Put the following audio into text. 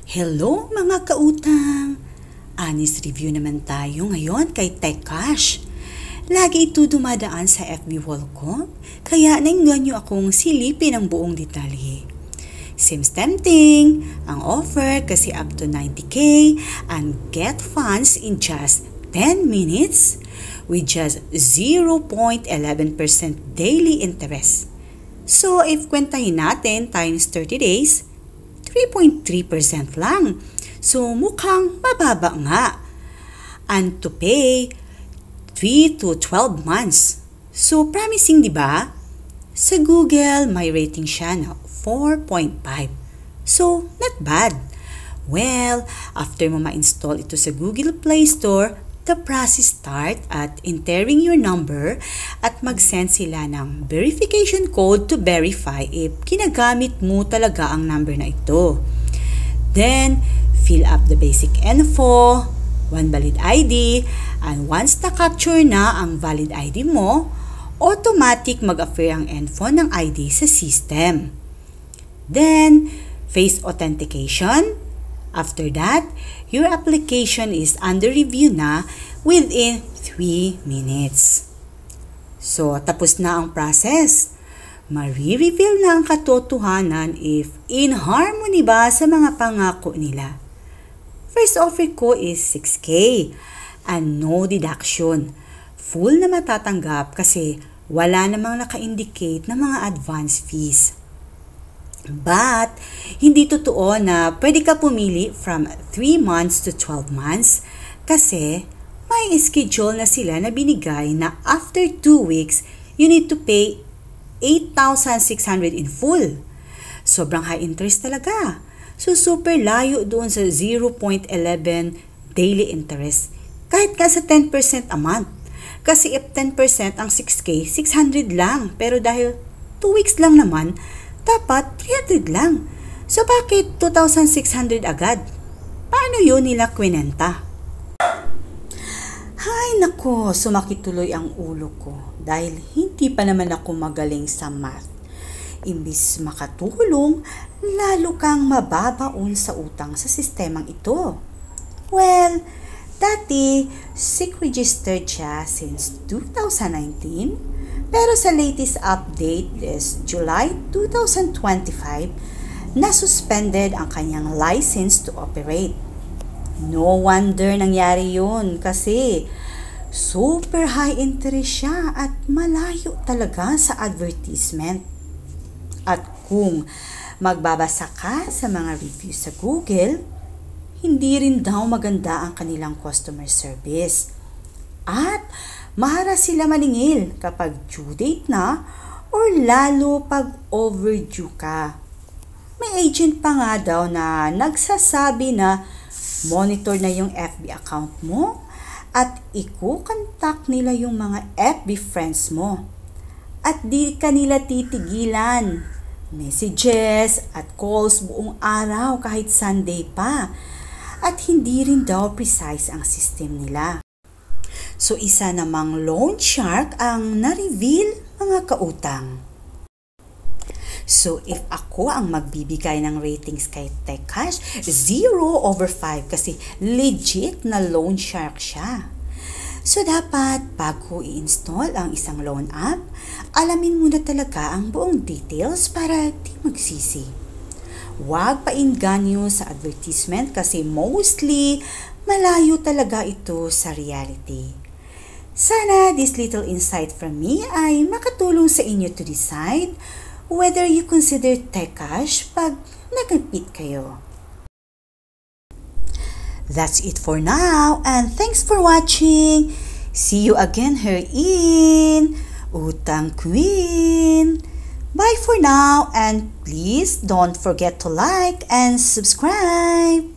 Hello mga kautang! Honest review naman tayo ngayon kay Techcash. Lagi ito dumadaan sa FB wall ko, kaya nainganyo akong silipin ang buong detalye. Seems tempting ang offer kasi up to 90k and get funds in just 10 minutes with just 0.11% daily interest. So if kwentahin natin times 30 days, 3.3% lang. So, mukhang mababa nga. And to pay 3 to 12 months. So, promising, di ba? Sa Google, may rating siya na 4.5. So, not bad. Well, after mo ma-install ito sa Google Play Store, the process start at entering your number at mag-send sila ng verification code to verify if ginagamit mo talaga ang number na ito. Then, fill up the basic info, one valid ID, and once na-capture na ang valid ID mo, automatic mag-appear ang info ng ID sa system. Then, face authentication. After that, your application is under review na within 3 minutes. So, tapos na ang process. Mari-reveal na ang katotohanan if in harmony ba sa mga pangako nila. First offer ko is 6K and no deduction. Full na matatanggap kasi wala namang naka-indicate na mga advance fees. But, hindi totoo na pwede ka pumili from 3 months to 12 months kasi may schedule na sila na binigay na after 2 weeks, you need to pay 8,600 in full. Sobrang high interest talaga. So, super layo doon sa 0.11 daily interest. Kahit ka sa 10% a month. Kasi if 10% ang 6K, 600 lang. Pero dahil 2 weeks lang naman, dapat 300 lang. So, bakit 2,600 agad? Paano yun nila kwinenta? Hay nako, sumakit tuloy ang ulo ko dahil hindi pa naman ako magaling sa math. Imbis makatulong, lalo kang mababaon sa utang sa sistemang ito. Well, dati, SIC registered siya since 2019. Pero sa latest update is July 2025, na-suspended ang kanyang license to operate. No wonder nangyari yun kasi super high interest siya at malayo talaga sa advertisement. At kung magbabasa ka sa mga reviews sa Google, hindi rin daw maganda ang kanilang customer service. At mahara sila maningil kapag due date na or lalo pag overdue ka. May agent pa nga daw na nagsasabi na monitor na yung FB account mo at i-contact nila yung mga FB friends mo. At di kanila titigilan. Messages at calls buong araw kahit Sunday pa. At hindi rin daw precise ang system nila. So, isa namang loan shark ang na-reveal mga kautang. So, if ako ang magbibigay ng ratings kay Techcash, 0/5 kasi legit na loan shark siya. So, dapat bago i-install ang isang loan app, alamin mo na talaga ang buong details para di magsisi. Huwag painganyo sa advertisement kasi mostly malayo talaga ito sa reality. Sana this little insight from me ay makatulong sa inyo to decide whether you consider Techcash pag nagkapit kayo. That's it for now and thanks for watching. See you again here in Utang Queen. Bye for now and please don't forget to like and subscribe.